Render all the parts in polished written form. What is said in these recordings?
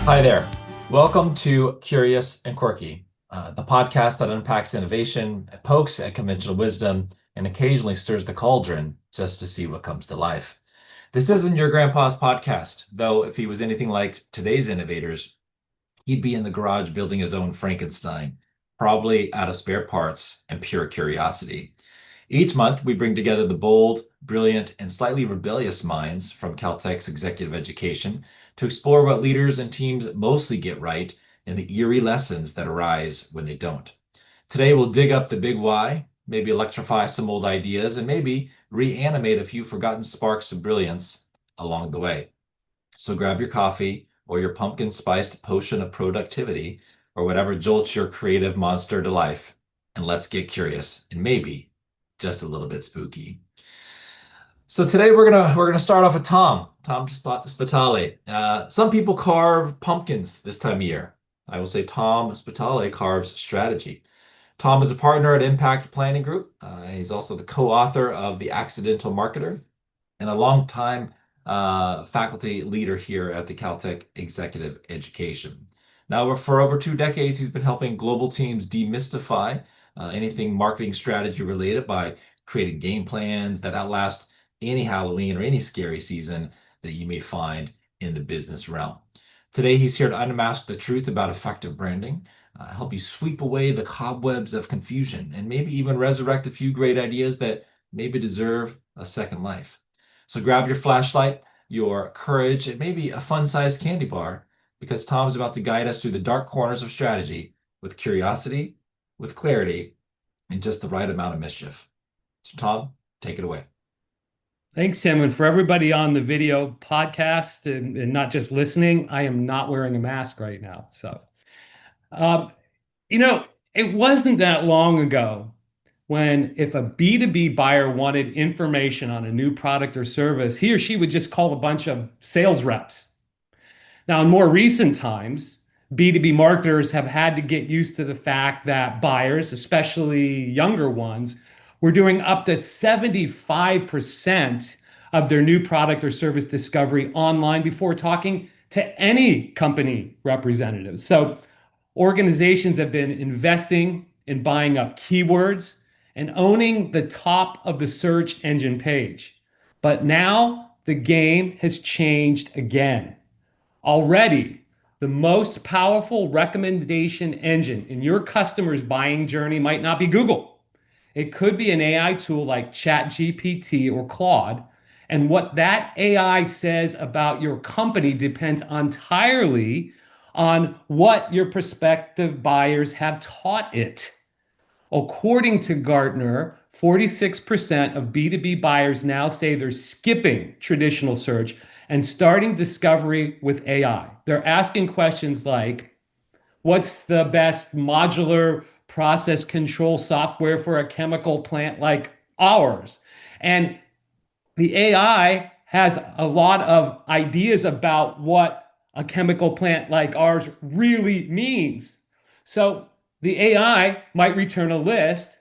Hi there. Welcome to Curious and Quirky, the podcast that unpacks innovation, pokes at conventional wisdom, and occasionally stirs the cauldron just to see what comes to life. This isn't your grandpa's podcast, though if he was anything like today's innovators, he'd be in the garage building his own Frankenstein, probably out of spare parts and pure curiosity. Each month, we bring together the bold, brilliant, and slightly rebellious minds from Caltech's Executive Education to explore what leaders and teams mostly get right and the eerie lessons that arise when they don't. Today, we'll dig up the big why, maybe electrify some old ideas, and maybe reanimate a few forgotten sparks of brilliance along the way. So grab your coffee or your pumpkin spiced potion of productivity or whatever jolts your creative monster to life, and let's get curious and maybe just a little bit spooky. So today we're gonna start off with Tom Spitale. Some people carve pumpkins this time of year. I will say Tom Spitale carves strategy. Tom is a partner at Impact Planning Group. He's also the co-author of The Accidental Marketer and a longtime faculty leader here at the Caltech Executive Education. Now, for over 2 decades, he's been helping global teams demystify anything marketing strategy related by creating game plans that outlast any Halloween or any scary season that you may find in the business realm. Today, he's here to unmask the truth about effective branding, help you sweep away the cobwebs of confusion, and maybe even resurrect a few great ideas that maybe deserve a second life. So grab your flashlight, your courage, and maybe a fun-sized candy bar, because Tom's about to guide us through the dark corners of strategy with curiosity, with clarity, and just the right amount of mischief. So Tom, take it away. Thanks, Tim. And for everybody on the video podcast and not just listening, I am not wearing a mask right now. Um, you know, it wasn't that long ago when if a B2B buyer wanted information on a new product or service, he or she would just call a bunch of sales reps. Now, in more recent times, B2B marketers have had to get used to the fact that buyers, especially younger ones, were doing up to 75% of their new product or service discovery online before talking to any company representatives. So organizations have been investing in buying up keywords and owning the top of the search engine page. But now the game has changed again. Already, the most powerful recommendation engine in your customer's buying journey might not be Google. It could be an AI tool like ChatGPT or Claude. And what that AI says about your company depends entirely on what your prospective buyers have taught it. According to Gartner, 46% of B2B buyers now say they're skipping traditional search and starting discovery with AI. They're asking questions like, what's the best modular process control software for a chemical plant like ours? And the AI has a lot of ideas about what a chemical plant like ours really means. So the AI might return a list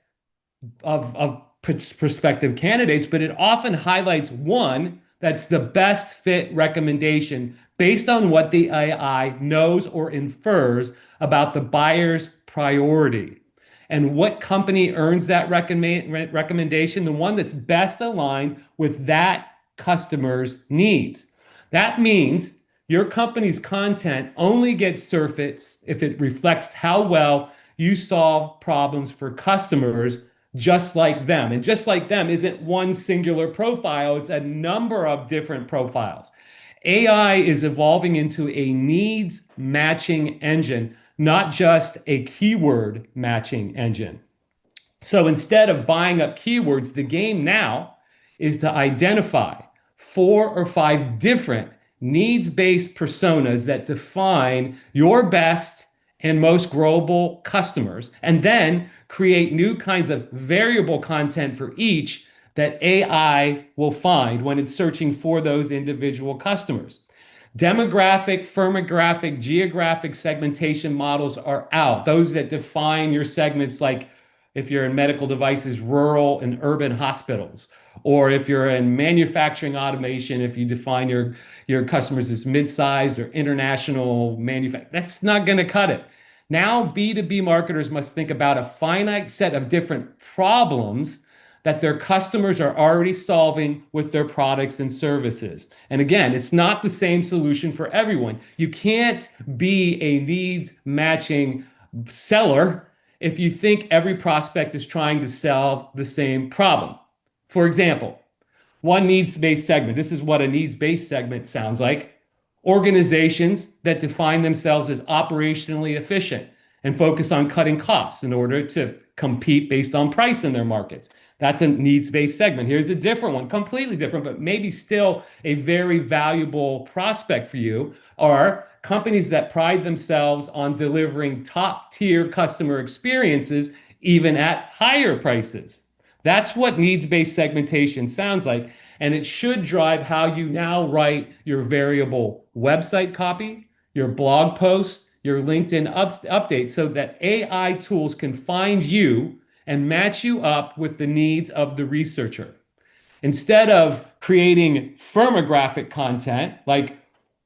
of prospective candidates, but it often highlights one that's the best fit recommendation based on what the AI knows or infers about the buyer's priority. And what company earns that recommendation? The one that's best aligned with that customer's needs. That means your company's content only gets surfaced if it reflects how well you solve problems for customers just like them. And just like them isn't one singular profile, it's a number of different profiles. AI is evolving into a needs matching engine, not just a keyword matching engine. So instead of buying up keywords, the game now is to identify 4 or 5 different needs-based personas that define your best and most growable customers, and then create new kinds of variable content for each that AI will find when it's searching for those individual customers. Demographic, firmographic, geographic segmentation models are out. Those that define your segments like if you're in medical devices, rural and urban hospitals, or if you're in manufacturing automation, if you define your customers as mid-sized or international manufacturing, that's not going to cut it. Now, B2B marketers must think about a finite set of different problems that their customers are already solving with their products and services. And again, it's not the same solution for everyone. You can't be a needs matching seller if you think every prospect is trying to solve the same problem. For example, one needs-based segment. This is what a needs-based segment sounds like. Organizations that define themselves as operationally efficient and focus on cutting costs in order to compete based on price in their markets. That's a needs-based segment. Here's a different one, completely different, but maybe still a very valuable prospect for you, are companies that pride themselves on delivering top-tier customer experiences even at higher prices. That's what needs-based segmentation sounds like. And it should drive how you now write your variable website copy, your blog posts, your LinkedIn updates, so that AI tools can find you and match you up with the needs of the researcher. Instead of creating firmographic content like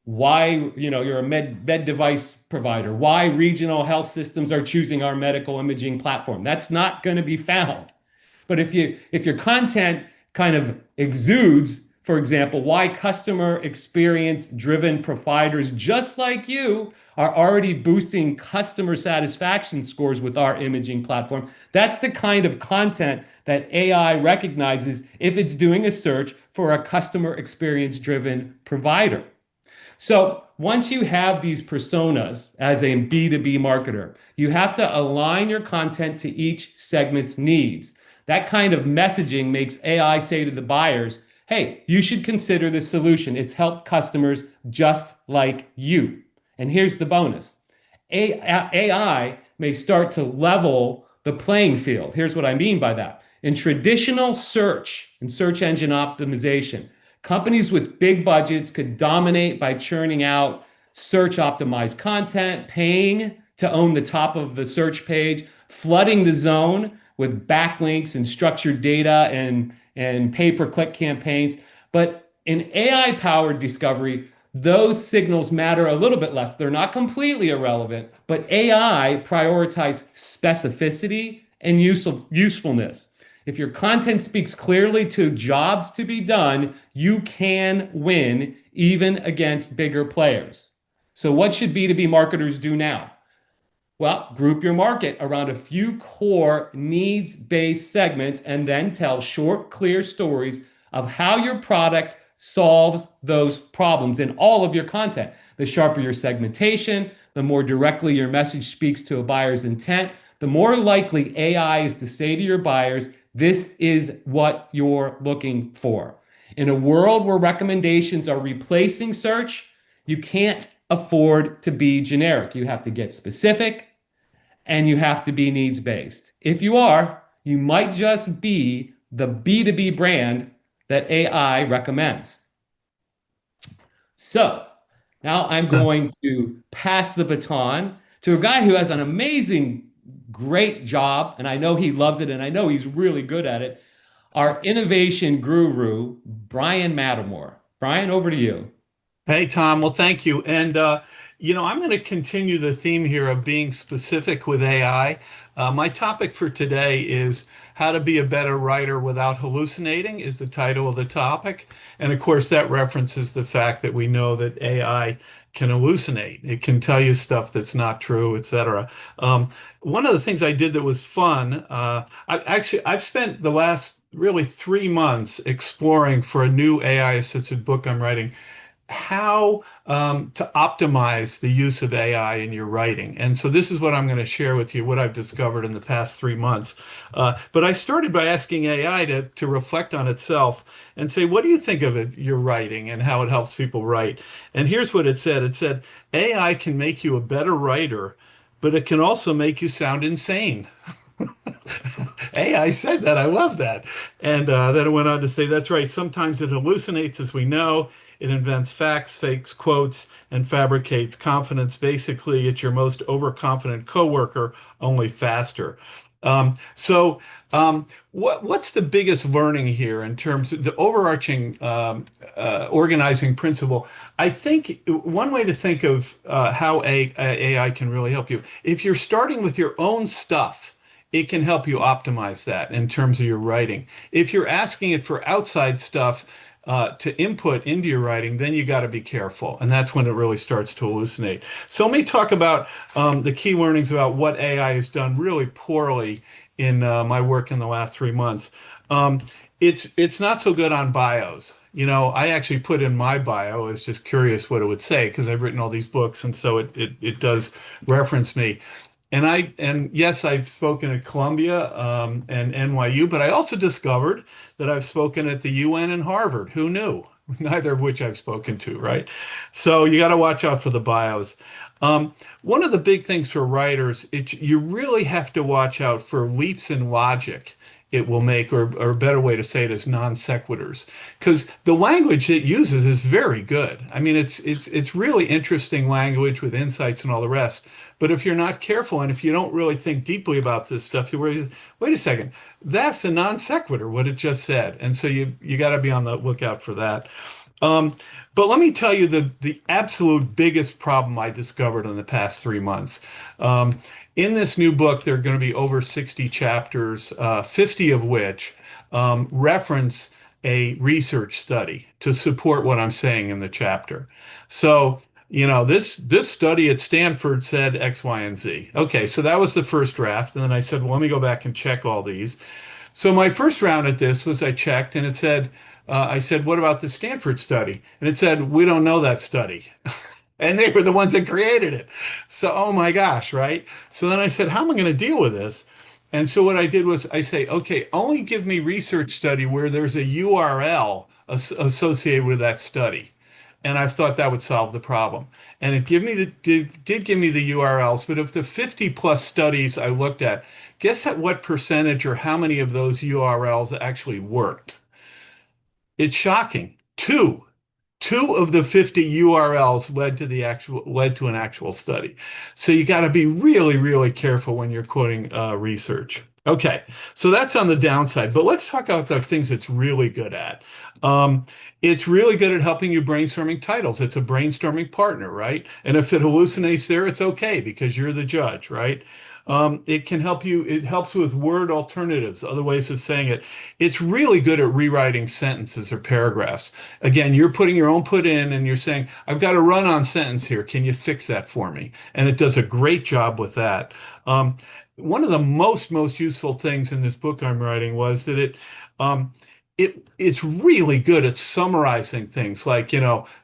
why you're a med device provider, why regional health systems are choosing our medical imaging platform. That's not going to be found. But if your content kind of exudes, for example, why customer experience driven providers just like you are already boosting customer satisfaction scores with our imaging platform, that's the kind of content that AI recognizes if it's doing a search for a customer experience driven provider. So once you have these personas as a B2B marketer, you have to align your content to each segment's needs. That kind of messaging makes AI say to the buyers, hey, you should consider this solution. It's helped customers just like you. And here's the bonus. AI may start to level the playing field. Here's what I mean by that. In traditional search and search engine optimization, companies with big budgets could dominate by churning out search optimized content, paying to own the top of the search page, flooding the zone with backlinks and structured data and pay-per-click campaigns. But in AI-powered discovery, those signals matter a little bit less. They're not completely irrelevant, but AI prioritizes specificity and usefulness. If your content speaks clearly to jobs to be done, you can win even against bigger players. So what should B2B marketers do now? Well, group your market around a few core needs-based segments and then tell short, clear stories of how your product solves those problems in all of your content. The sharper your segmentation, the more directly your message speaks to a buyer's intent, the more likely AI is to say to your buyers, this is what you're looking for. In a world where recommendations are replacing search, you can't afford to be generic. You have to get specific and you have to be needs based. If you are, you might just be the B2B brand that AI recommends. So now I'm going to pass the baton to a guy who has an amazing, great job, and I know he loves it, and I know he's really good at it. Our innovation guru, Brian Mattermore. Brian, over to you. Hey, Tom. Well, thank you. And, I'm going to continue the theme here of being specific with AI. My topic for today is how to be a better writer without hallucinating is the title of the topic. And of course, that references the fact that we know that AI can hallucinate. It can tell you stuff that's not true, etc. One of the things I did that was fun, I've spent the last really 3 months exploring for a new AI assisted book I'm writing how to optimize the use of AI in your writing. And so this is what I'm going to share with you, what I've discovered in the past 3 months. But I started by asking AI to reflect on itself and say, what do you think of it, your writing and how it helps people write? And here's what it said. It said, AI can make you a better writer, but it can also make you sound insane. AI said that. I love that. And then it went on to say, that's right. Sometimes it hallucinates, as we know. It invents facts, fakes quotes, and fabricates confidence. Basically, it's your most overconfident coworker, only faster. So, what's the biggest learning here in terms of the overarching organizing principle? I think one way to think of how AI can really help you, if you're starting with your own stuff, it can help you optimize that in terms of your writing. If you're asking it for outside stuff, to input into your writing, then you got to be careful. And that's when it really starts to hallucinate. So let me talk about the key learnings about what AI has done really poorly in my work in the last 3 months. Um, it's not so good on bios. I actually put in my bio. I was just curious what it would say because I've written all these books, and so it does reference me. And yes, I've spoken at Columbia and NYU, but I also discovered that I've spoken at the UN and Harvard. Who knew? Neither of which I've spoken to, right? So you got to watch out for the bios. One of the big things for writers, you really have to watch out for leaps in logic it will make, or a better way to say it is non sequiturs, because the language it uses is very good. I mean, it's really interesting language with insights and all the rest. But if you're not careful and if you don't really think deeply about this stuff, you wait a second, that's a non sequitur, what it just said. And so you got to be on the lookout for that. Um, but let me tell you the absolute biggest problem I discovered in the past 3 months. Um, in this new book, there are going to be over 60 chapters, 50 of which reference a research study to support what I'm saying in the chapter. So, this study at Stanford said X, Y, and Z. Okay, so that was the first draft. And then I said, well, let me go back and check all these. So my first round at this was I checked and it said, I said, what about the Stanford study? And it said, we don't know that study. And they were the ones that created it. So, oh my gosh, right? So then I said, how am I going to deal with this? And so what I did was I say, okay, only give me research study where there's a URL associated with that study. And I thought that would solve the problem. And it did give me the URLs, but of the 50 plus studies I looked at, guess at what percentage or how many of those URLs actually worked? It's shocking. Two of the 50 URLs led to an actual study. So you got to be really, really careful when you're quoting research. Okay, so that's on the downside, but let's talk about the things it's really good at. Um, it's really good at helping you brainstorming titles. It's a brainstorming partner, right? And if it hallucinates there, it's okay because you're the judge, right? It can help you. It helps with word alternatives, other ways of saying it. It's really good at rewriting sentences or paragraphs. Again, you're putting your own put in and you're saying, I've got a run-on sentence here. Can you fix that for me? And it does a great job with that. One of the most useful things in this book I'm writing was that um, it's really good at summarizing things like,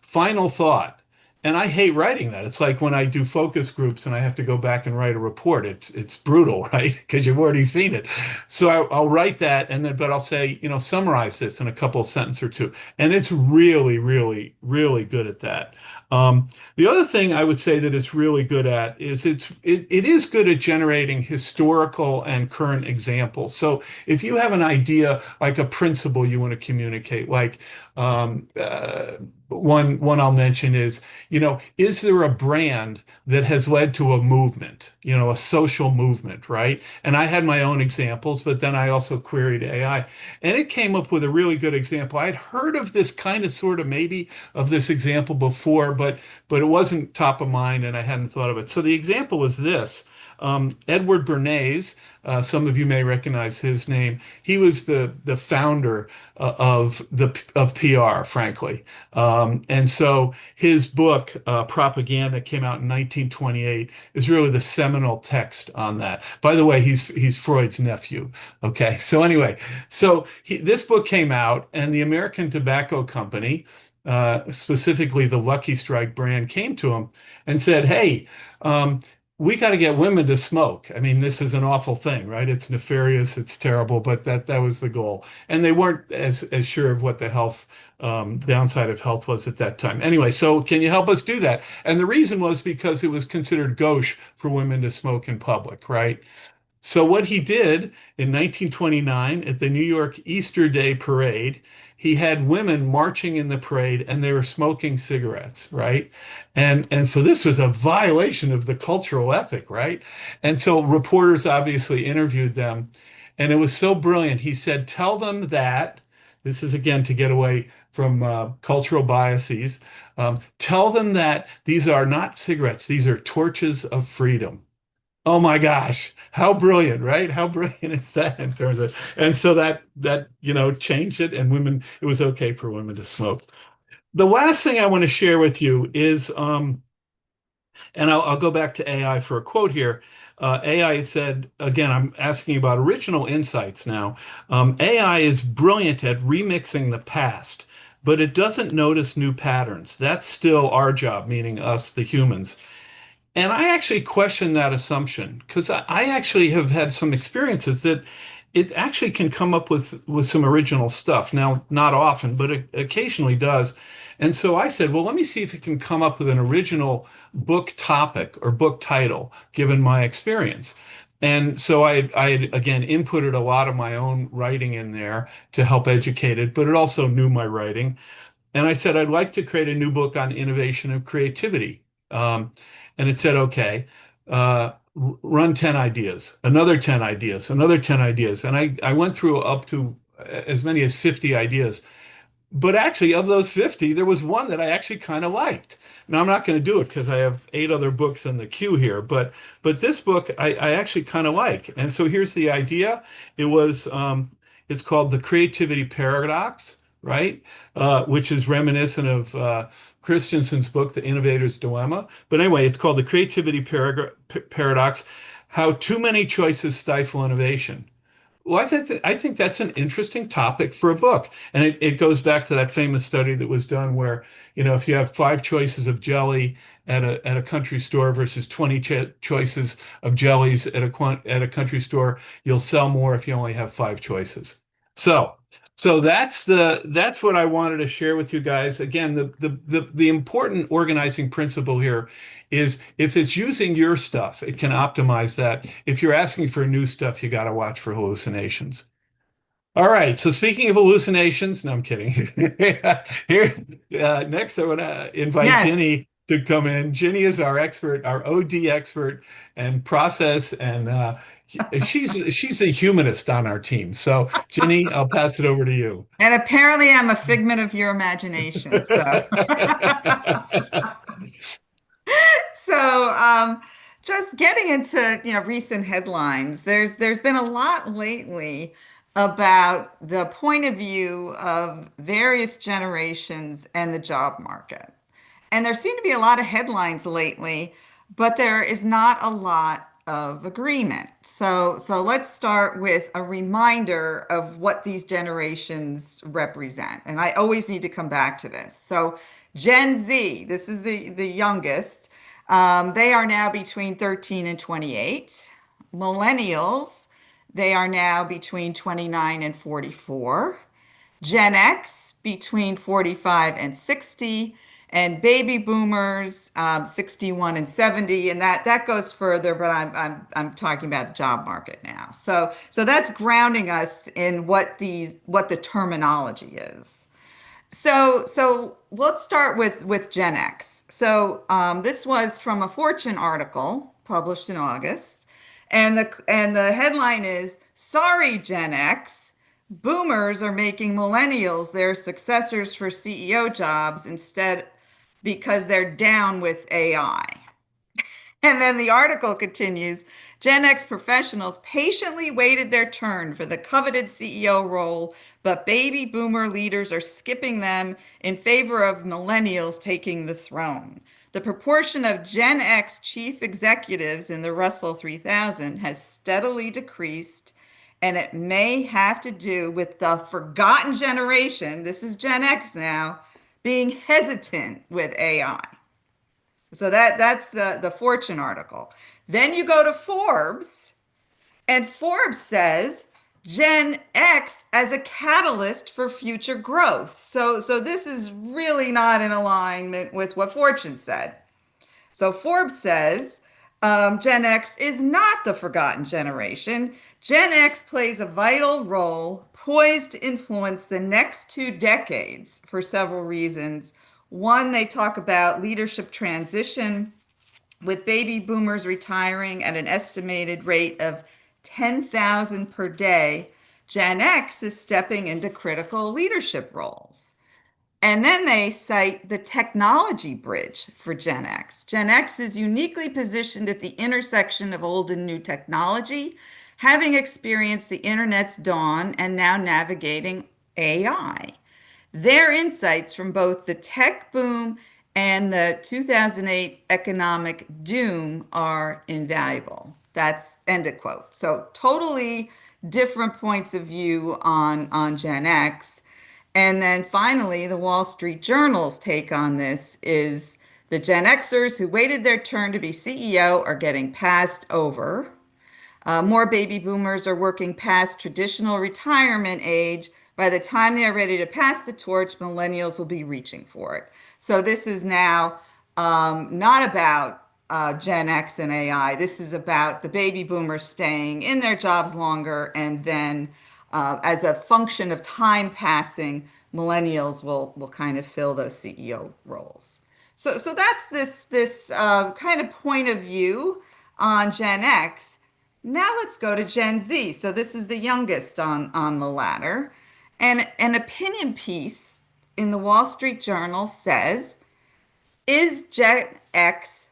final thought. And I hate writing that. It's like when I do focus groups and I have to go back and write a report. It's brutal, right? Because you've already seen it. So I'll write that but I'll say, summarize this in a couple of sentences or two. And it's really, really, really good at that. The other thing I would say that it's really good at is it is good at generating historical and current examples. So if you have an idea like a principle you want to communicate, like um, uh, one I'll mention is there a brand that has led to a movement, a social movement, right? And I had my own examples, but then I also queried AI, and it came up with a really good example. I'd heard of this kind of sort of maybe of this example before, but it wasn't top of mind, and I hadn't thought of it. So the example is this. Edward Bernays, some of you may recognize his name. He was the founder of PR, frankly, and so his book Propaganda came out in 1928 is really the seminal text on that. By the way, he's Freud's nephew. Okay, so anyway, this book came out, and the American Tobacco Company. Specifically, the Lucky Strike brand came to him and said, "Hey, we got to get women to smoke. I mean, this is an awful thing, right? It's nefarious, it's terrible, but that was the goal. And they weren't as sure of what the health downside of health was at that time. Anyway, so can you help us do that? And the reason was because it was considered gauche for women to smoke in public, right? So what he did in 1929 at the New York Easter Day Parade, he had women marching in the parade and they were smoking cigarettes, right? And so this was a violation of the cultural ethic, right? And so reporters obviously interviewed them, and it was so brilliant. He said, "Tell them that." This is again to get away from cultural biases. Tell them that these are not cigarettes; these are torches of freedom. Oh my gosh, how brilliant, right? How brilliant is that in terms of, and so that changed it, and women, it was okay for women to smoke. The last thing I want to share with you is, and I'll go back to AI for a quote here. AI said, again, I'm asking about original insights now. AI is brilliant at remixing the past, but it doesn't notice new patterns. That's still our job, meaning us, the humans. And I actually question that assumption because I actually have had some experiences that it actually can come up with some original stuff. Now, not often, but it occasionally does. And so I said, well, let me see if it can come up with an original book topic or book title, given my experience. And so I had, again, inputted a lot of my own writing in there to help educate it, but it also knew my writing. And I said, I'd like to create a new book on innovation and creativity. And it said, okay, run 10 ideas, another 10 ideas, another 10 ideas. And I went through up to as many as 50 ideas. But actually, of those 50, there was one that I actually kind of liked. Now, I'm not going to do it because I have 8 other books in the queue here, but this book I actually kind of like. And so here's the idea. It was it's called The Creativity Paradox, right? Which is reminiscent of Christensen's book, The Innovator's Dilemma. But anyway, it's called The Creativity Paradox: How Too Many Choices Stifle Innovation. Well, I think that's an interesting topic for a book. And it goes back to that famous study that was done where, if you have 5 choices of jelly at a country store versus 20 choices of jellies at a country store, you'll sell more if you only have 5 choices. So so that's what I wanted to share with you guys. Again, the important organizing principle here is if it's using your stuff, it can optimize that. If you're asking for new stuff, you got to watch for hallucinations. All right. So speaking of hallucinations, no, I'm kidding. Here, next, I want to invite Yes. Ginny to come in. Ginny is our expert, our OD expert and process, and she's the humanist on our team. So, Ginny, I'll pass it over to you. And apparently I'm a figment of your imagination. So, so just getting into, recent headlines, there's been a lot lately about the point of view of various generations and the job market. And there seem to be a lot of headlines lately, but there is not a lot of agreement. So let's start with a reminder of what these generations represent. And I always need to come back to this. So Gen Z, this is the youngest. They are now between 13 and 28. Millennials, they are now between 29 and 44. Gen X between 45 and 60, and baby boomers 61 and 70, and that goes further, but I'm talking about the job market now. So that's grounding us in what the terminology is. So let's start with Gen X. So this was from a Fortune article published in August, and the headline is "Sorry, Gen X. Boomers are making millennials their successors for CEO jobs instead because they're down with AI." And then the article continues, Gen X professionals patiently waited their turn for the coveted CEO role, but baby boomer leaders are skipping them in favor of millennials taking the throne. The proportion of Gen X chief executives in the Russell 3000 has steadily decreased, and it may have to do with the forgotten generation, this is Gen X now, being hesitant with AI. So that's the Fortune article. Then you go to Forbes, and Forbes says Gen X as a catalyst for future growth. So this is really not in alignment with what Fortune said. So Forbes says Gen X is not the forgotten generation. Gen X plays a vital role, poised to influence the next 2 decades for several reasons. One, they talk about leadership transition, with baby boomers retiring at an estimated rate of 10,000 per day. Gen X is stepping into critical leadership roles. And then they cite the technology bridge for Gen X. Gen X is uniquely positioned at the intersection of old and new technology, having experienced the internet's dawn and now navigating AI. Their insights from both the tech boom and the 2008 economic doom are invaluable. That's end of quote. So totally different points of view on Gen X. And then finally, the Wall Street Journal's take on this is the Gen Xers who waited their turn to be CEO are getting passed over. More baby boomers are working past traditional retirement age. By the time they are ready to pass the torch, millennials will be reaching for it. So this is now not about Gen X and AI. This is about the baby boomers staying in their jobs longer, and then as a function of time passing, millennials will kind of fill those CEO roles. So that's this kind of point of view on Gen X. Now let's go to Gen Z. So this is the youngest on the ladder. And an opinion piece in the Wall Street Journal says, is is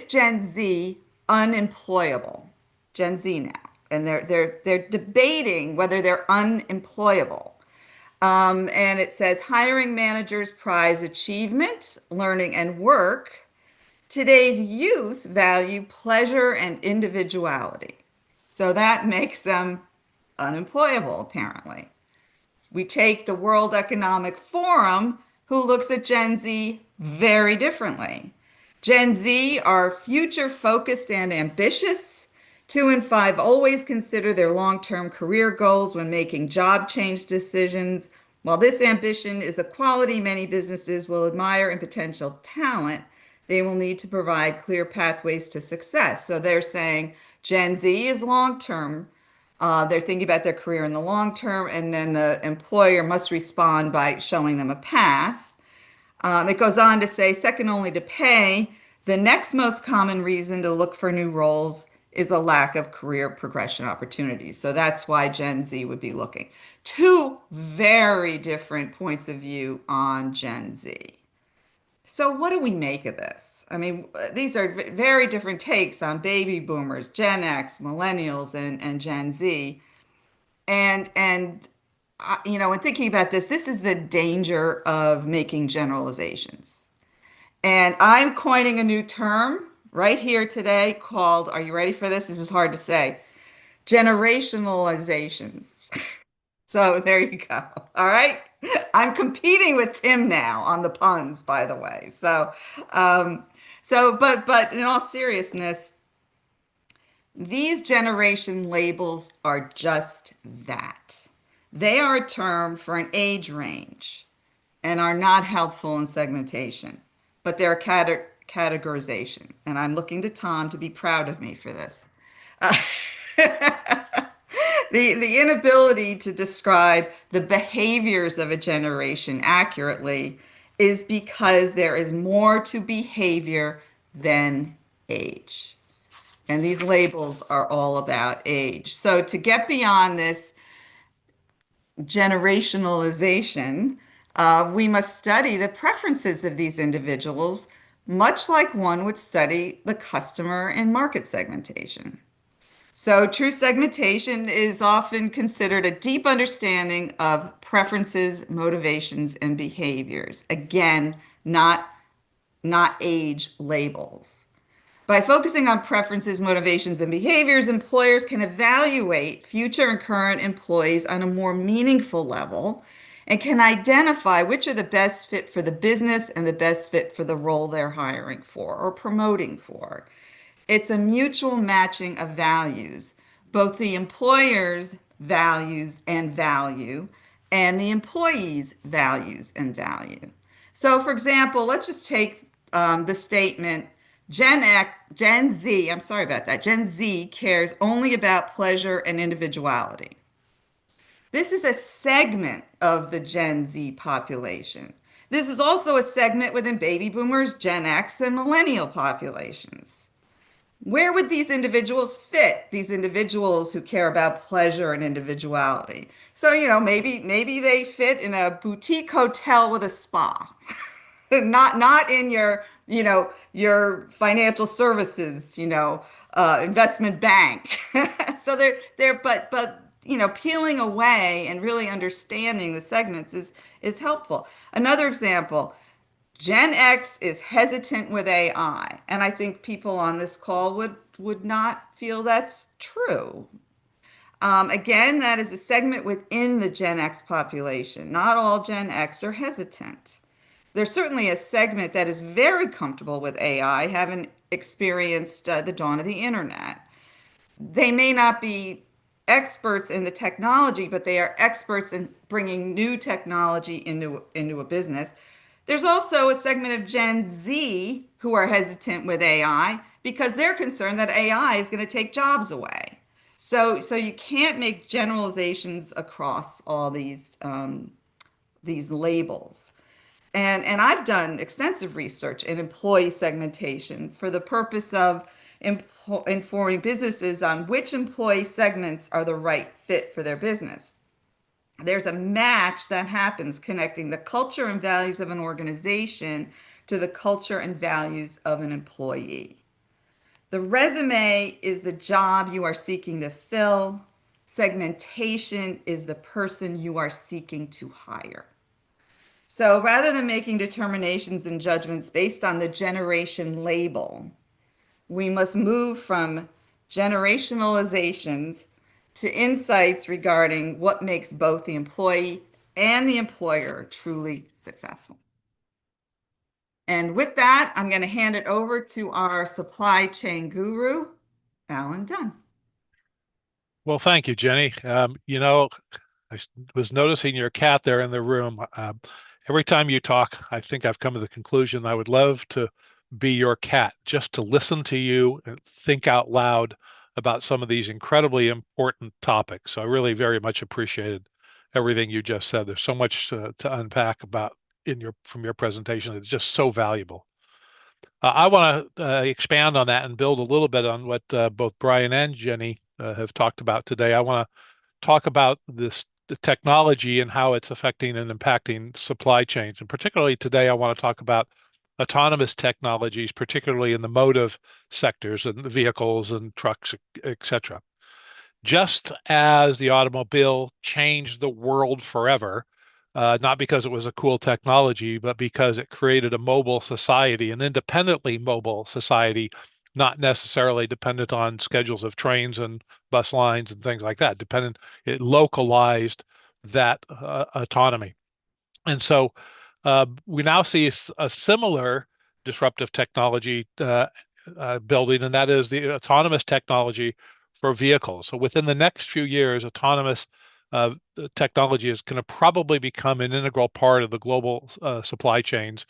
Gen Z unemployable? Gen Z now. And they're debating whether they're unemployable. And it says hiring managers prize achievement, learning, and work. Today's youth value pleasure and individuality. So that makes them unemployable, apparently. We take the World Economic Forum, who looks at Gen Z very differently. Gen Z are future focused and ambitious. 2 in 5 always consider their long-term career goals when making job change decisions. While this ambition is a quality many businesses will admire in potential talent, they will need to provide clear pathways to success. So they're saying Gen Z is long-term. They're thinking about their career in the long term, and then the employer must respond by showing them a path. It goes on to say, second only to pay, the next most common reason to look for new roles is a lack of career progression opportunities. So that's why Gen Z would be looking. Two very different points of view on Gen Z. So what do we make of this? I mean, these are very different takes on baby boomers, Gen X, millennials, and Gen Z. And when thinking about this, this is the danger of making generalizations. And I'm coining a new term right here today called, are you ready for this? This is hard to say, generationalizations. So there you go. All right. I'm competing with Tim now on the puns, by the way. But in all seriousness, these generation labels are just that. They are a term for an age range and are not helpful in segmentation, but they're a categorization. And I'm looking to Tom to be proud of me for this. The inability to describe the behaviors of a generation accurately is because there is more to behavior than age. And these labels are all about age. So to get beyond this generationalization, we must study the preferences of these individuals, much like one would study the customer and market segmentation. So true segmentation is often considered a deep understanding of preferences, motivations, and behaviors. Again, not age labels. By focusing on preferences, motivations, and behaviors, employers can evaluate future and current employees on a more meaningful level and can identify which are the best fit for the business and the best fit for the role they're hiring for or promoting for. It's a mutual matching of values, both the employer's values and value, and the employee's values and value. So, for example, let's just take the statement, Gen Z, I'm sorry about that. Gen Z cares only about pleasure and individuality. This is a segment of the Gen Z population. This is also a segment within baby boomers, Gen X, and millennial populations. Where would these individuals fit? These individuals who care about pleasure and individuality. So, maybe they fit in a boutique hotel with a spa. Not in your financial services, investment bank. So but peeling away and really understanding the segments is helpful. Another example, Gen X is hesitant with AI, and I think people on this call would not feel that's true. Again, that is a segment within the Gen X population. Not all Gen X are hesitant. There's certainly a segment that is very comfortable with AI, having experienced the dawn of the internet. They may not be experts in the technology, but they are experts in bringing new technology into a business. There's also a segment of Gen Z who are hesitant with AI because they're concerned that AI is going to take jobs away. So you can't make generalizations across all these labels. And I've done extensive research in employee segmentation for the purpose of informing businesses on which employee segments are the right fit for their business. There's a match that happens connecting the culture and values of an organization to the culture and values of an employee. The resume is the job you are seeking to fill. Segmentation is the person you are seeking to hire. So rather than making determinations and judgments based on the generation label, we must move from generationalizations to insights regarding what makes both the employee and the employer truly successful. And with that, I'm going to hand it over to our supply chain guru, Alan Dunn. Well, thank you, Jenny. Was noticing your cat there in the room. Every time you talk, I think I've come to the conclusion I would love to be your cat, just to listen to you and think out loud about some of these incredibly important topics. So I really very much appreciated everything you just said. There's so much to unpack about from your presentation. It's just so valuable. I want to expand on that and build a little bit on what both Brian and Jenny have talked about today. I want to talk about the technology and how it's affecting and impacting supply chains. And particularly today, I want to talk about autonomous technologies, particularly in the motive sectors and the vehicles and trucks, et cetera. Just as the automobile changed the world forever, not because it was a cool technology, but because it created a mobile society, an independently mobile society, not necessarily dependent on schedules of trains and bus lines and things like that. It localized that autonomy. And so we now see a similar disruptive technology building, and that is the autonomous technology for vehicles. So within the next few years, autonomous technology is going to probably become an integral part of the global supply chains,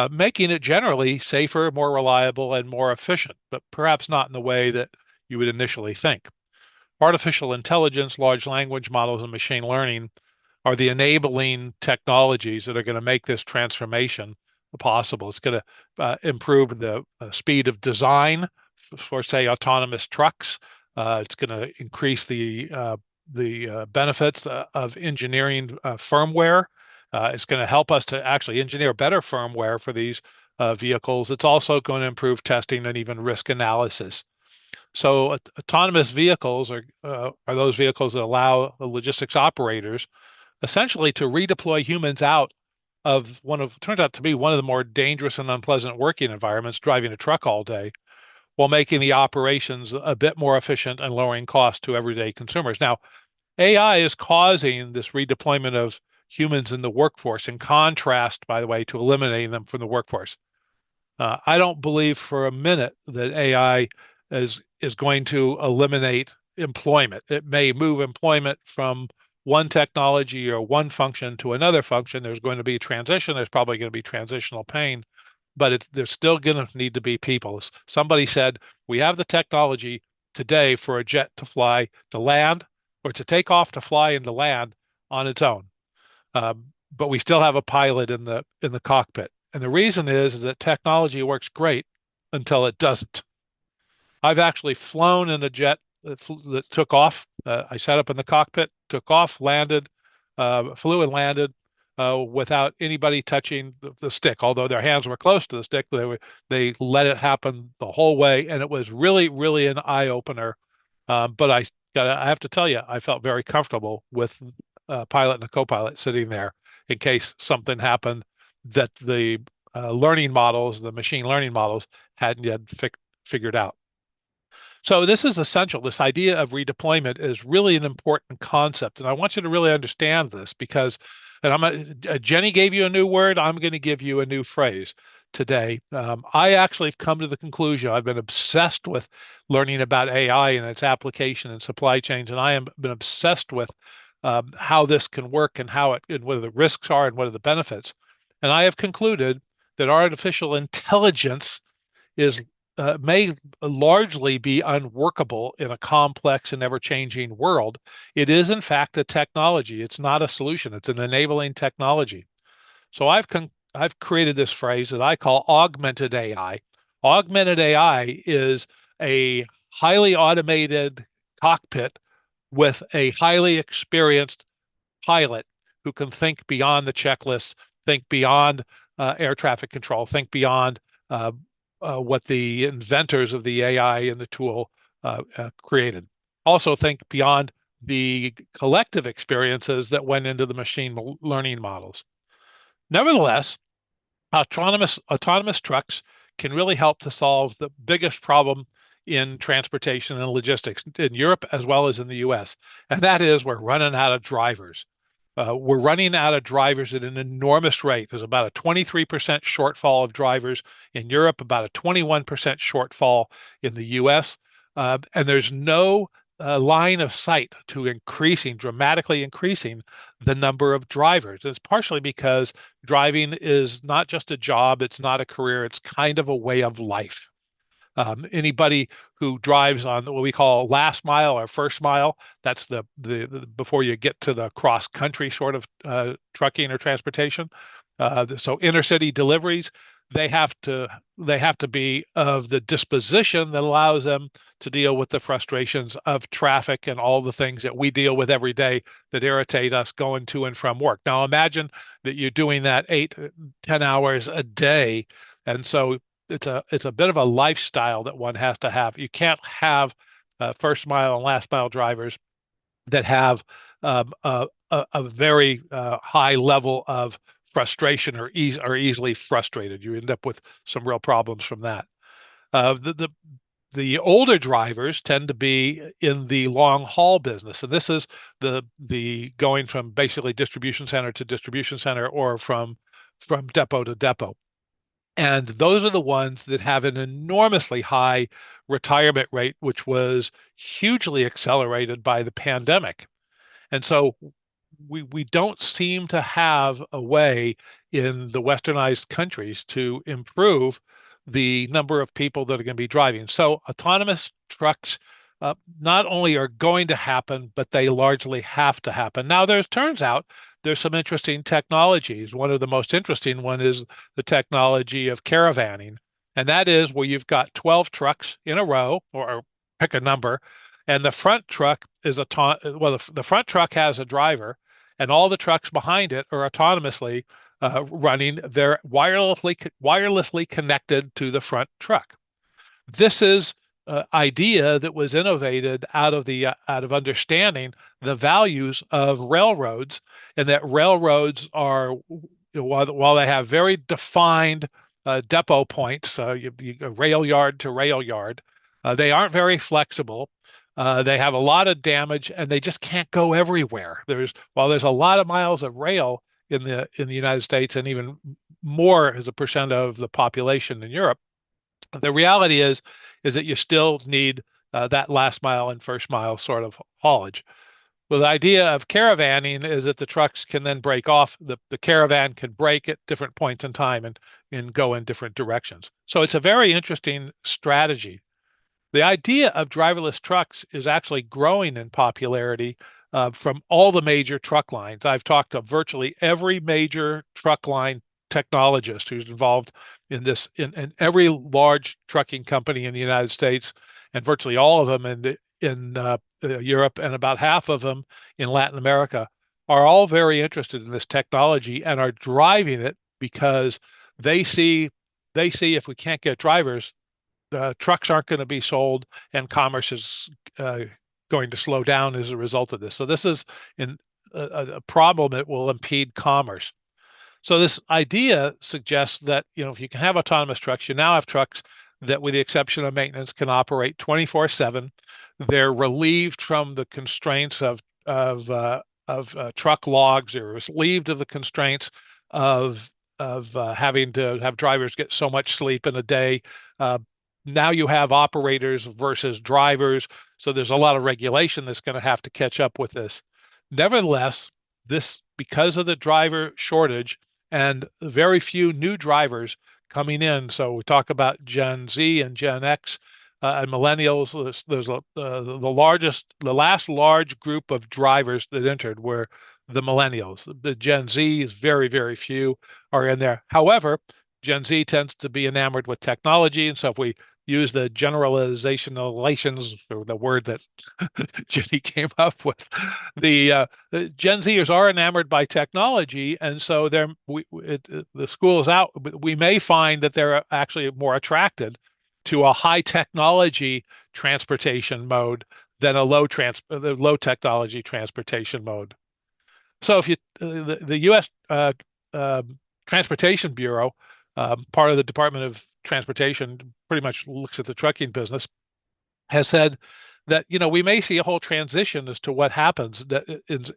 making it generally safer, more reliable, and more efficient, but perhaps not in the way that you would initially think. Artificial intelligence, large language models, and machine learning are the enabling technologies that are going to make this transformation possible. It's going to improve the speed of design for, say, autonomous trucks. It's going to increase the benefits of engineering firmware. It's going to help us to actually engineer better firmware for these vehicles. It's also going to improve testing and even risk analysis. So autonomous vehicles are those vehicles that allow the logistics operators essentially to redeploy humans out of turns out to be one of the more dangerous and unpleasant working environments, driving a truck all day, while making the operations a bit more efficient and lowering costs to everyday consumers. Now, AI is causing this redeployment of humans in the workforce, in contrast, by the way, to eliminating them from the workforce. I don't believe for a minute that AI is going to eliminate employment. It may move employment from one technology or one function to another function. There's going to be transition. There's probably going to be transitional pain. but there's still going to need to be people. Somebody said, we have the technology today for a jet to fly to land, or to take off to fly and to land on its own. But we still have a pilot in the cockpit. And the reason is that technology works great until it doesn't. I've actually flown in a jet that took off. I sat up in the cockpit, took off, landed, flew and landed without anybody touching the stick. Although their hands were close to the stick, they let it happen the whole way, and it was really, really an eye opener. But I have to tell you, I felt very comfortable with a pilot and a co-pilot sitting there in case something happened that the learning models, the machine learning models, hadn't yet figured out. So this is essential. This idea of redeployment is really an important concept, and I want you to really understand this because, and Jenny gave you a new word. I'm going to give you a new phrase today. I actually have come to the conclusion. I've been obsessed with learning about AI and its application in supply chains, and I have been obsessed with how this can work and and what the risks are and what are the benefits. And I have concluded that artificial intelligence may largely be unworkable in a complex and ever-changing world. It is, in fact, a technology. It's not a solution. It's an enabling technology. So I've created this phrase that I call augmented AI. Augmented AI is a highly automated cockpit with a highly experienced pilot who can think beyond the checklists, think beyond air traffic control, think beyond what the inventors of the AI and the tool created. Also think beyond the collective experiences that went into the machine learning models. Nevertheless, autonomous trucks can really help to solve the biggest problem in transportation and logistics in Europe as well as in the US. And that is we're running out of drivers. We're running out of drivers at an enormous rate. There's about a 23% shortfall of drivers in Europe, about a 21% shortfall in the US. And there's no line of sight to dramatically increasing the number of drivers. It's partially because driving is not just a job, it's not a career, it's kind of a way of life. Anybody who drives on what we call last mile or first mile, that's the before you get to the cross country sort of trucking or transportation. So inner city deliveries, they have to be of the disposition that allows them to deal with the frustrations of traffic and all the things that we deal with every day that irritate us going to and from work. Now imagine that you're doing that 8-10 hours a day, and so it's a bit of a lifestyle that one has to have. You can't have first mile and last mile drivers that have a very high level of frustration or easily frustrated. You end up with some real problems from that. The older drivers tend to be in the long haul business, and this is the going from basically distribution center to distribution center or from depot to depot. And those are the ones that have an enormously high retirement rate, which was hugely accelerated by the pandemic. And so we don't seem to have a way in the westernized countries to improve the number of people that are going to be driving. So autonomous trucks not only are going to happen, but they largely have to happen. Now, turns out there's some interesting technologies. One of the most interesting one is the technology of caravanning. And that is where you've got 12 trucks in a row, or pick a number, and the front truck is the front truck has a driver, and all the trucks behind it are autonomously running. They're wirelessly connected to the front truck. This is idea that was innovated out of understanding the values of railroads, and that railroads are, while they have very defined depot points, rail yard to rail yard, they aren't very flexible. They have a lot of damage, and they just can't go everywhere. While there's a lot of miles of rail in the United States, and even more as a percent of the population in Europe, the reality is that you still need that last mile and first mile sort of haulage. Well, the idea of caravanning is that the trucks can then break off. The caravan can break at different points in time and go in different directions. So it's a very interesting strategy. The idea of driverless trucks is actually growing in popularity from all the major truck lines. I've talked to virtually every major truck line technologist who's involved in this, in every large trucking company in the United States, and virtually all of them in Europe, and about half of them in Latin America, are all very interested in this technology and are driving it because they see if we can't get drivers, trucks aren't going to be sold, and commerce is going to slow down as a result of this. So this is in, a problem that will impede commerce. So this idea suggests that, if you can have autonomous trucks, you now have trucks that, with the exception of maintenance, can operate 24/7. They're relieved from the constraints of truck logs. They're relieved of the constraints of having to have drivers get so much sleep in a day. Uh, Now you have operators versus drivers, so there's a lot of regulation that's going to have to catch up with this. Nevertheless, because of the driver shortage and very few new drivers coming in, so we talk about Gen Z and Gen X and millennials. There's the last large group of drivers that entered were the millennials. The Gen Z is very, very few are in there. However, Gen Z tends to be enamored with technology, and so if we use the generalizations, or the word that Jenny came up with, the Gen Zers are enamored by technology, and so the school is out. We may find that they're actually more attracted to a high technology transportation mode than a low technology transportation mode. So if the U.S. Transportation Bureau, part of the Department of Transportation, pretty much looks at the trucking business, has said that we may see a whole transition as to what happens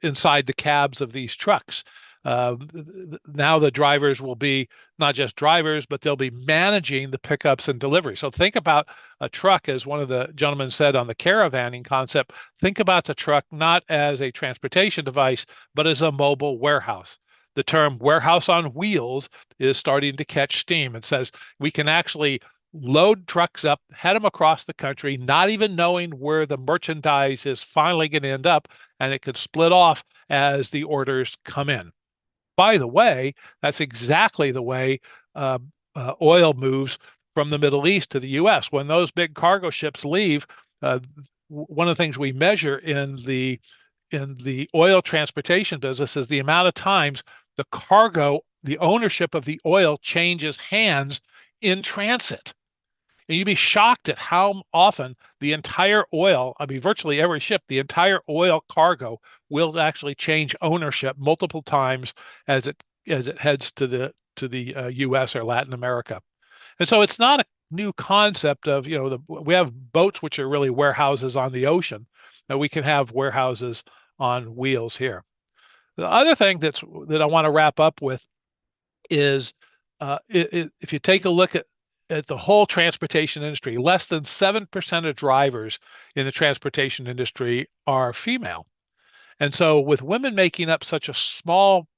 inside the cabs of these trucks. Now the drivers will be not just drivers, but they'll be managing the pickups and deliveries. So think about a truck, as one of the gentlemen said on the caravanning concept. Think about the truck not as a transportation device, but as a mobile warehouse. The term warehouse on wheels is starting to catch steam. It says we can actually load trucks up, head them across the country, not even knowing where the merchandise is finally going to end up, and it could split off as the orders come in. By the way, that's exactly the way oil moves from the Middle East to the U.S. When those big cargo ships leave, one of the things we measure in the oil transportation business is the amount of times the ownership of the oil changes hands in transit. And you'd be shocked at how often the entire oil, virtually every ship, the entire oil cargo will actually change ownership multiple times as it heads to the U.S. or Latin America. And so it's not a new concept of, we have boats which are really warehouses on the ocean, and we can have warehouses on wheels here. The other thing that I want to wrap up with is if you take a look at the whole transportation industry, less than 7% of drivers in the transportation industry are female. And so with women making up such a small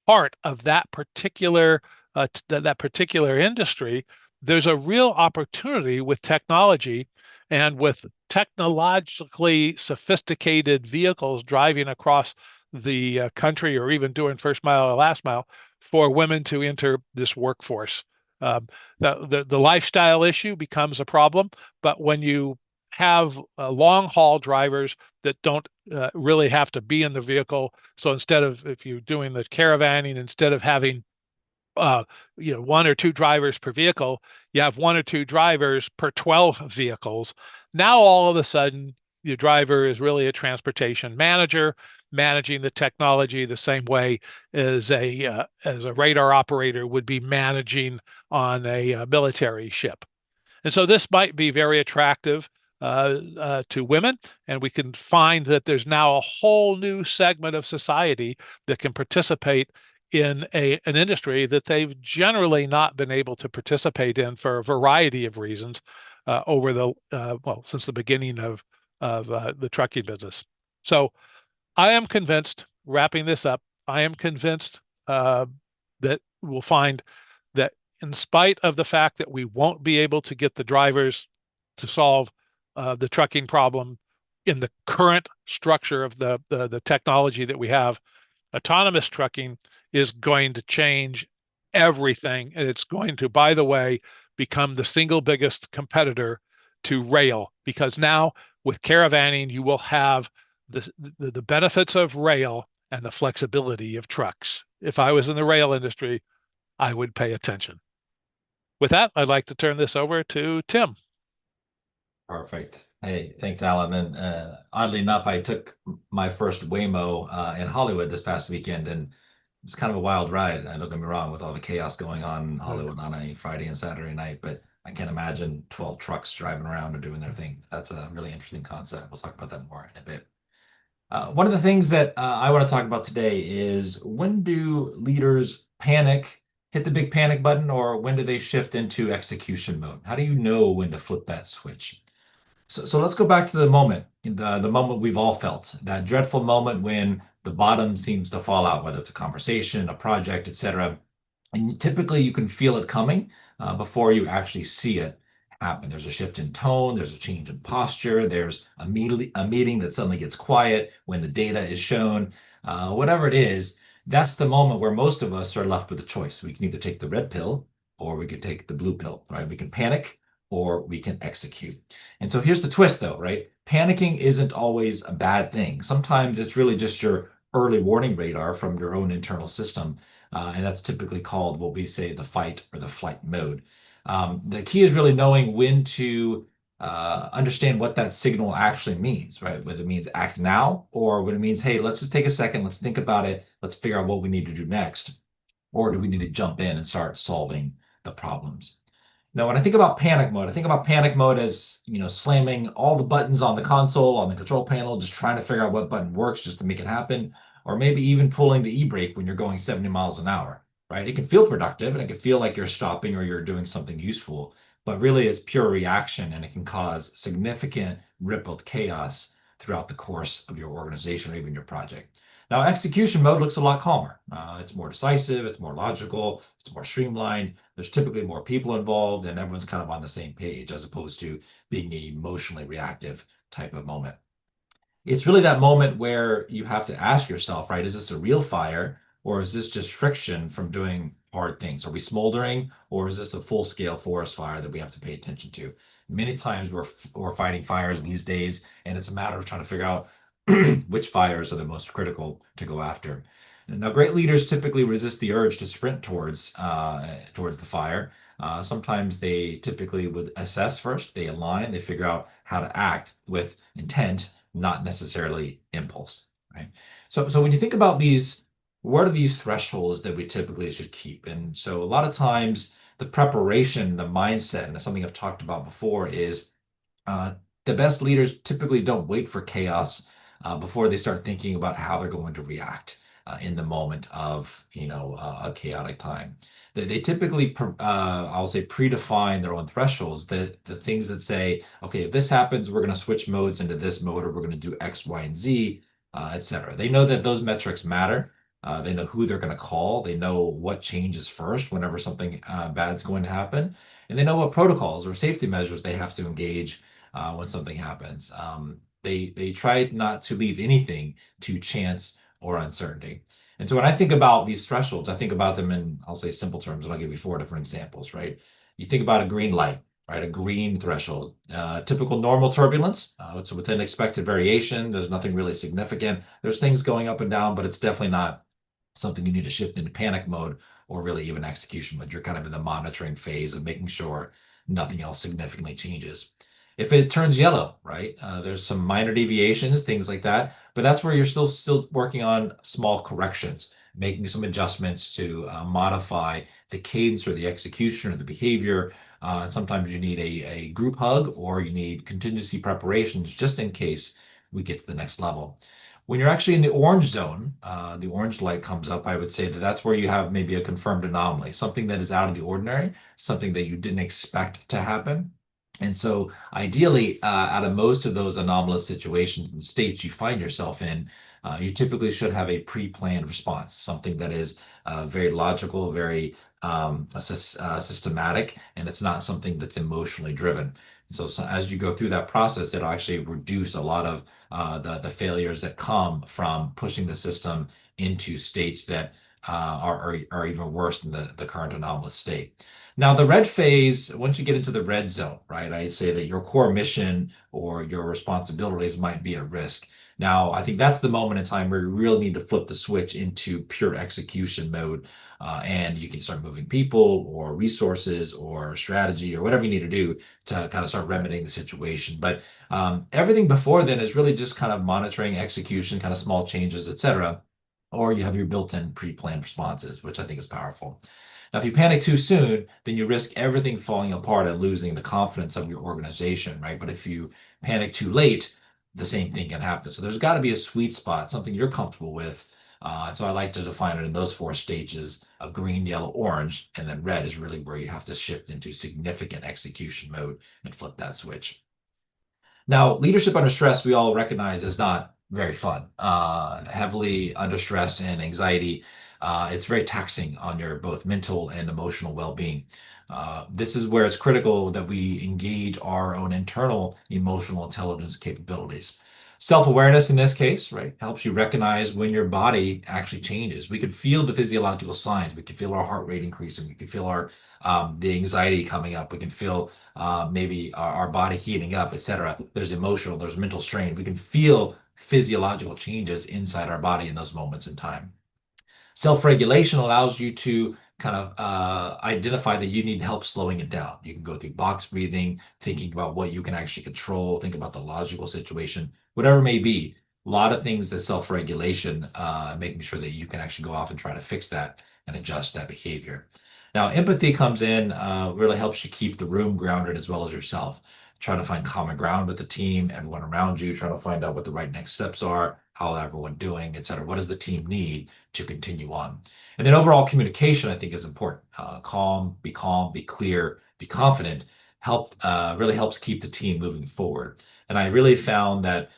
part of that particular industry, there's a real opportunity with technology and with technologically sophisticated vehicles driving across the country, or even doing first mile or last mile, for women to enter this workforce. The lifestyle issue becomes a problem, but when you have long haul drivers that don't really have to be in the vehicle, so if you're doing the caravanning, instead of having one or two drivers per vehicle, you have one or two drivers per 12 vehicles. Now all of a sudden, your driver is really a transportation manager, managing the technology the same way as a radar operator would be managing on a military ship. And so this might be very attractive to women, and we can find that there's now a whole new segment of society that can participate in an industry that they've generally not been able to participate in for a variety of reasons since the beginning of the trucking business. So I am convinced, wrapping this up, I am convinced that we'll find that in spite of the fact that we won't be able to get the drivers to solve the trucking problem in the current structure of the technology that we have, autonomous trucking is going to change everything. And it's going to, by the way, become the single biggest competitor to rail, because now with caravanning, you will have the benefits of rail and the flexibility of trucks. If I was in the rail industry, I would pay attention. With that, I'd like to turn this over to Tim. Perfect. Hey, thanks, Alan. And oddly enough, I took my first Waymo in Hollywood this past weekend, and it's kind of a wild ride. Don't get me wrong, with all the chaos going on in Hollywood on a Friday and Saturday night, but I can't imagine 12 trucks driving around or doing their thing. That's a really interesting concept. We'll talk about that more in a bit. One of the things that I want to talk about today is, when do leaders panic, hit the big panic button, or when do they shift into execution mode? How do you know when to flip that switch? So let's go back to the moment we've all felt, that dreadful moment when the bottom seems to fall out, whether it's a conversation, a project, etc. And typically you can feel it coming before you actually see it happen. There's a shift in tone, there's a change in posture, there's a meeting that suddenly gets quiet when the data is shown. Whatever it is, that's the moment where most of us are left with a choice. We can either take the red pill or we can take the blue pill, right? We can panic or we can execute. And so here's the twist though, right? Panicking isn't always a bad thing. Sometimes it's really just your early warning radar from your own internal system. And that's typically called what we say the fight or the flight mode. The key is really knowing when to understand what that signal actually means, right? Whether it means act now or when it means, hey, let's just take a second, let's think about it, let's figure out what we need to do next. Or do we need to jump in and start solving the problems? Now, when I think about panic mode, I think about panic mode as, slamming all the buttons on the console, on the control panel, just trying to figure out what button works just to make it happen, or maybe even pulling the e-brake when you're going 70 miles an hour, right? It can feel productive and it can feel like you're stopping or you're doing something useful, but really it's pure reaction, and it can cause significant rippled chaos throughout the course of your organization or even your project. Now, execution mode looks a lot calmer. It's more decisive, it's more logical, it's more streamlined. There's typically more people involved, and everyone's kind of on the same page, as opposed to being an emotionally reactive type of moment. It's really that moment where you have to ask yourself, right, is this a real fire, or is this just friction from doing hard things? Are we smoldering, or is this a full-scale forest fire that we have to pay attention to? Many times we're fighting fires these days, and it's a matter of trying to figure out which fires are the most critical to go after. Now, great leaders typically resist the urge to sprint towards the fire. Sometimes they typically would assess first, they align, they figure out how to act with intent, not necessarily impulse, right? So when you think about these, what are these thresholds that we typically should keep? And so a lot of times the preparation, the mindset, and something I've talked about before is uh, the best leaders typically don't wait for chaos before they start thinking about how they're going to react in the moment of a chaotic time. They typically I'll say predefine their own thresholds. The things that say, okay, if this happens, we're going to switch modes into this mode, or we're going to do X, Y, and Z, etc. They know that those metrics matter. They know who they're going to call. They know what changes first whenever something bad's going to happen, and they know what protocols or safety measures they have to engage when something happens. They try not to leave anything to chance or uncertainty. And so when I think about these thresholds, I think about them in, I'll say, simple terms, and I'll give you 4 different examples, right? You think about a green light, right? A green threshold, typical normal turbulence. It's within expected variation. There's nothing really significant. There's things going up and down, but it's definitely not something you need to shift into panic mode or really even execution mode. You're kind of in the monitoring phase of making sure nothing else significantly changes. If it turns yellow, right, there's some minor deviations, things like that, but that's where you're still working on small corrections, making some adjustments to modify the cadence or the execution or the behavior. And sometimes you need a group hug, or you need contingency preparations just in case we get to the next level. When you're actually in the orange zone, the orange light comes up, I would say that that's where you have maybe a confirmed anomaly, something that is out of the ordinary, something that you didn't expect to happen. And so ideally, out of most of those anomalous situations and states you find yourself in, you typically should have a pre-planned response, something that is very logical, very systematic, and it's not something that's emotionally driven. So as you go through that process, it'll actually reduce a lot of the failures that come from pushing the system into states that are even worse than the current anomalous state. Now, the red phase, once you get into the red zone, right, I say that your core mission or your responsibilities might be at risk. Now, I think that's the moment in time where you really need to flip the switch into pure execution mode. And you can start moving people or resources or strategy or whatever you need to do to kind of start remedying the situation. But everything before then is really just kind of monitoring execution, kind of small changes, etc. Or you have your built-in pre-planned responses, which I think is powerful. Now, if you panic too soon, then you risk everything falling apart and losing the confidence of your organization, right? But if you panic too late, the same thing can happen. So there's got to be a sweet spot, something you're comfortable with. So I like to define it in those four stages of green, yellow, orange, and then red is really where you have to shift into significant execution mode and flip that switch. Now, leadership under stress, we all recognize is not very fun. Heavily under stress and anxiety, it's very taxing on your both mental and emotional well-being. This is where it's critical that we engage our own internal emotional intelligence capabilities. Self-awareness in this case, right, helps you recognize when your body actually changes. We can feel the physiological signs. We can feel our heart rate increasing. We can feel our the anxiety coming up. We can feel maybe our body heating up, etc. There's emotional, there's mental strain. We can feel physiological changes inside our body in those moments in time. Self-regulation allows you to kind of identify that you need help slowing it down. You can go through box breathing, thinking about what you can actually control, think about the logical situation, whatever it may be. A lot of things that self-regulation, making sure that you can actually go off and try to fix that and adjust that behavior. Now, empathy comes in, really helps you keep the room grounded as well as yourself. Try to find common ground with the team, everyone around you, trying to find out what the right next steps are, how everyone doing, et cetera. What does the team need to continue on? And then overall communication, I think, is important. Calm, be clear, be confident, really helps keep the team moving forward. And I really found that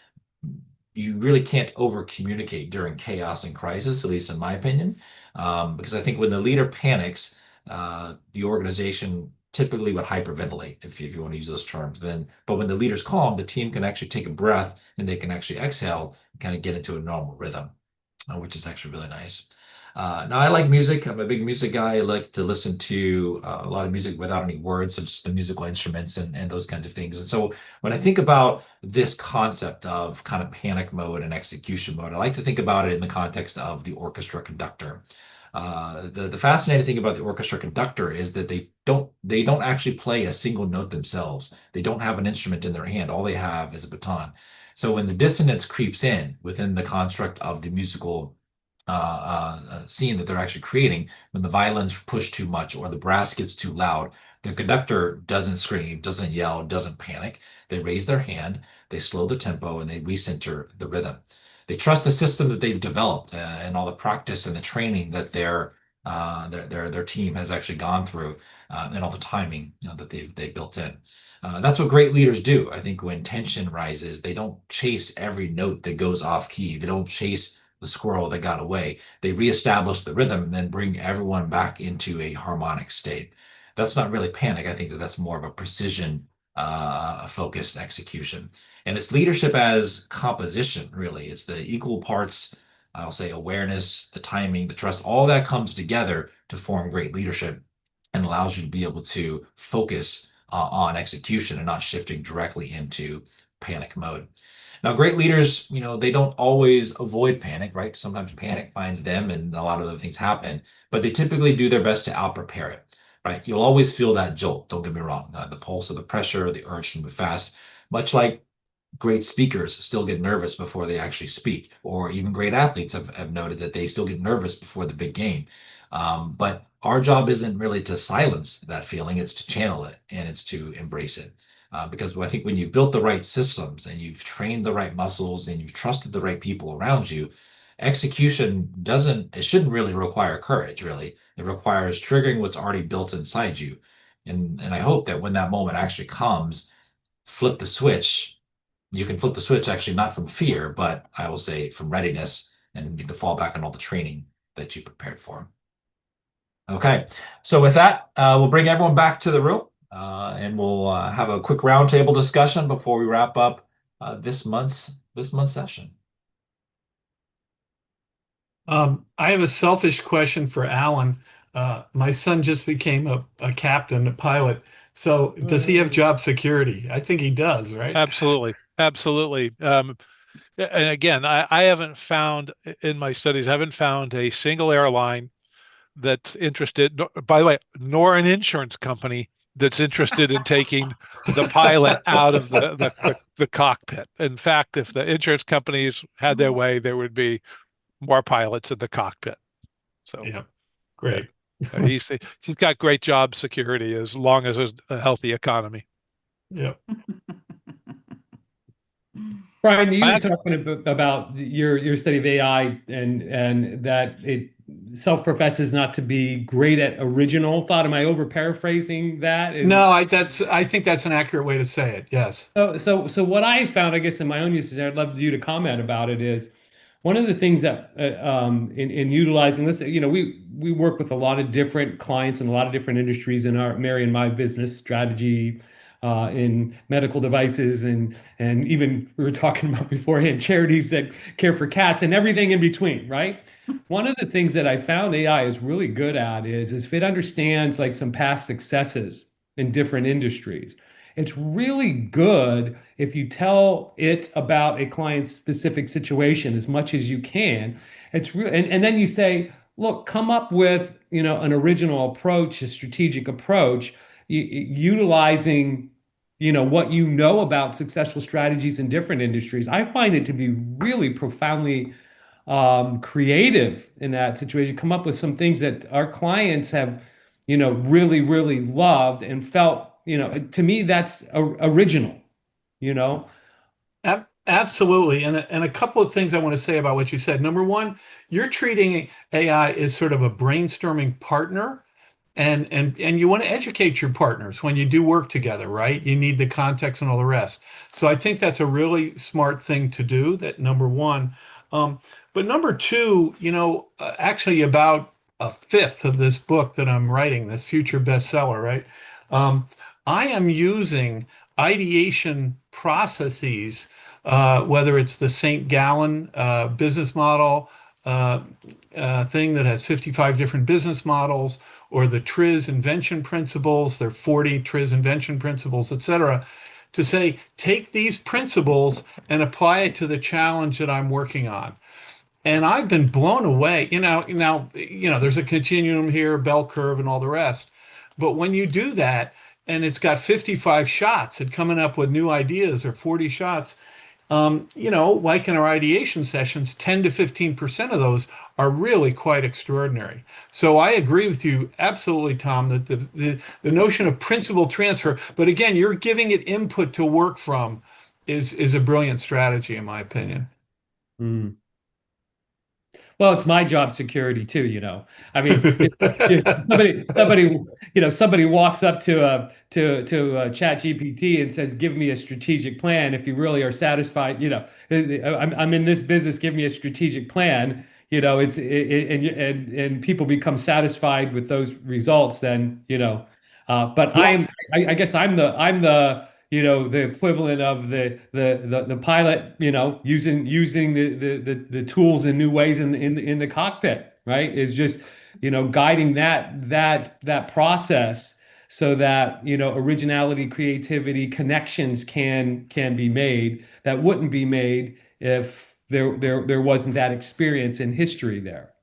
you really can't over communicate during chaos and crisis, at least in my opinion, because I think when the leader panics, the organization typically would hyperventilate, if you want to use those terms. But when the leader's calm, the team can actually take a breath and they can actually exhale and kind of get into a normal rhythm, which is actually really nice. Now, I like music. I'm a big music guy. I like to listen to a lot of music without any words, so just the musical instruments and those kinds of things. And so when I think about this concept of kind of panic mode and execution mode, I like to think about it in the context of the orchestra conductor. The fascinating thing about the orchestra conductor is that they don't actually play a single note themselves. They don't have an instrument in their hand. All they have is a baton. So when the dissonance creeps in within the construct of the musical scene that they're actually creating, when the violins push too much or the brass gets too loud, the conductor doesn't scream, doesn't yell, doesn't panic. They raise their hand, they slow the tempo, and they recenter the rhythm. They trust the system that they've developed and all the practice and the training that their team has actually gone through, and all the timing that they've built in. That's what great leaders do. I think when tension rises, they don't chase every note that goes off key. They don't chase the squirrel that got away. They reestablish the rhythm and then bring everyone back into a harmonic state. That's not really panic. I think that's more of a precision focused execution. And it's leadership as composition, really. It's the equal parts, I'll say, awareness, the timing, the trust, all that comes together to form great leadership and allows you to be able to focus on execution and not shifting directly into panic mode. Now, great leaders, they don't always avoid panic, right? Sometimes panic finds them and a lot of other things happen, but they typically do their best to out-prepare it, right? You'll always feel that jolt, don't get me wrong, the pulse of the pressure, the urge to move fast, much like great speakers still get nervous before they actually speak, or even great athletes have noted that they still get nervous before the big game. But our job isn't really to silence that feeling, it's to channel it and it's to embrace it. Because I think when you've built the right systems and you've trained the right muscles and you've trusted the right people around you, execution it shouldn't really require courage, really. It requires triggering what's already built inside you. And I hope that when that moment actually comes, flip the switch you can flip the switch actually not from fear, but I will say from readiness, and you can fall back on all the training that you prepared for. Okay, so with that, we'll bring everyone back to the room and we'll have a quick roundtable discussion before we wrap up this month's session. I have a selfish question for Alan. My son just became a captain, a pilot. So does he have job security? I think he does, right? Absolutely. Absolutely. And again, I haven't found in my studies, I haven't found a single airline that's interested, by the way, nor an insurance company that's interested in taking the pilot out of the cockpit. In fact, if the insurance companies had their way, there would be more pilots in the cockpit. So Yeah, yeah, great. he's got great job security as long as there's a healthy economy. Yeah. Brian, you were That's talking about your study of AI and that it self-professes not to be great at original thought. Am I over paraphrasing that? No, I think that's an accurate way to say it. Yes. So what I found, I guess, in my own usage, I'd love you to comment about it, is one of the things that in utilizing this, we work with a lot of different clients and a lot of different industries in our Mary and my business strategy, in medical devices and even we were talking about beforehand, charities that care for cats and everything in between, right? One of the things that I found AI is really good at is if it understands like some past successes in different industries. It's really good if you tell it about a client's specific situation as much as you can. It's real, and then you say, look, come up with an original approach, a strategic approach, utilizing what you know about successful strategies in different industries. I find it to be really profoundly creative in that situation. Come up with some things that our clients have really, really loved and felt, to me, that's original, you know? Absolutely. And a couple of things I want to say about what you said. Number one, you're treating AI as sort of a brainstorming partner. And you want to educate your partners when you do work together, right? You need the context and all the rest. So I think that's a really smart thing to do, that number one. But number two, actually about a fifth of this book that I'm writing, this future bestseller, right? Um, I am using ideation processes, whether it's the St. Gallen business model uh, thing that has 55 different business models, or the TRIZ invention principles, there are 40 TRIZ invention principles, etc., to say, take these principles and apply it to the challenge that I'm working on. And I've been blown away. There's a continuum here, bell curve, and all the rest. But when you do that, and it's got 55 shots at coming up with new ideas, or 40 shots, like in our ideation sessions, 10 to 15% of those are really quite extraordinary. So I agree with you absolutely, Tom, that the notion of principal transfer, but again, you're giving it input to work from, is a brilliant strategy, in my opinion. Mm. Well, it's my job security too, I mean, if somebody walks up to Chat GPT and says, "Give me a strategic plan," if you really are satisfied, I'm in this business, give me a strategic plan, and people become satisfied with those results, then, but Well, I guess I'm the equivalent of the pilot, using the tools in new ways in the cockpit, right? Is just, guiding that process so that, originality, creativity, connections can be made that wouldn't be made if there wasn't that experience in history there.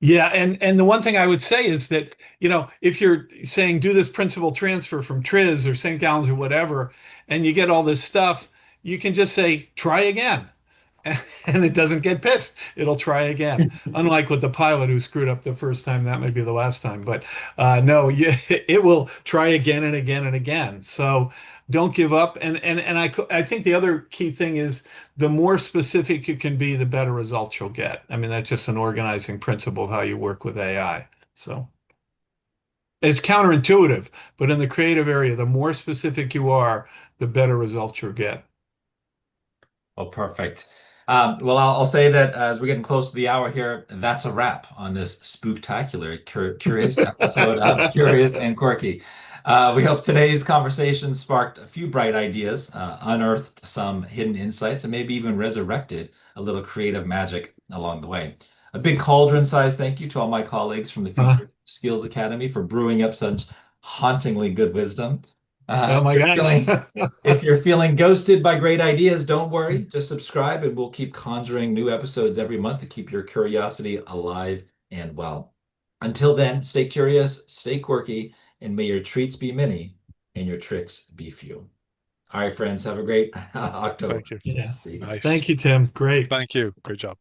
yeah, and the one thing I would say is that, if you're saying do this principal transfer from Triz or St. Gallen's or whatever, and you get all this stuff, you can just say, try again. And it doesn't get pissed. It'll try again. Unlike with the pilot who screwed up the first time, that may be the last time. But no, it will try again and again and again. So don't give up. And I think the other key thing is the more specific you can be, the better results you'll get. I mean, that's just an organizing principle of how you work with AI. So it's counterintuitive, but in the creative area, the more specific you are, the better results you'll get. Oh, perfect. Well, I'll say that as we're getting close to the hour here, that's a wrap on this spooktacular, curious episode of Curious and Quirky. We hope today's conversation sparked a few bright ideas, unearthed some hidden insights, and maybe even resurrected a little creative magic along the way. A big cauldron-sized thank you to all my colleagues from the Uh, Future Skills Academy for brewing up such hauntingly good wisdom. oh If my you're gosh. feeling ghosted by great ideas, don't worry. Just subscribe and we'll keep conjuring new episodes every month to keep your curiosity alive and well. Until then, stay curious, stay quirky, and may your treats be many and your tricks be few. All right, friends, have a great October. Thank you. Yeah. See you. Nice. Thank you, Tim. Great. Thank you. Great job.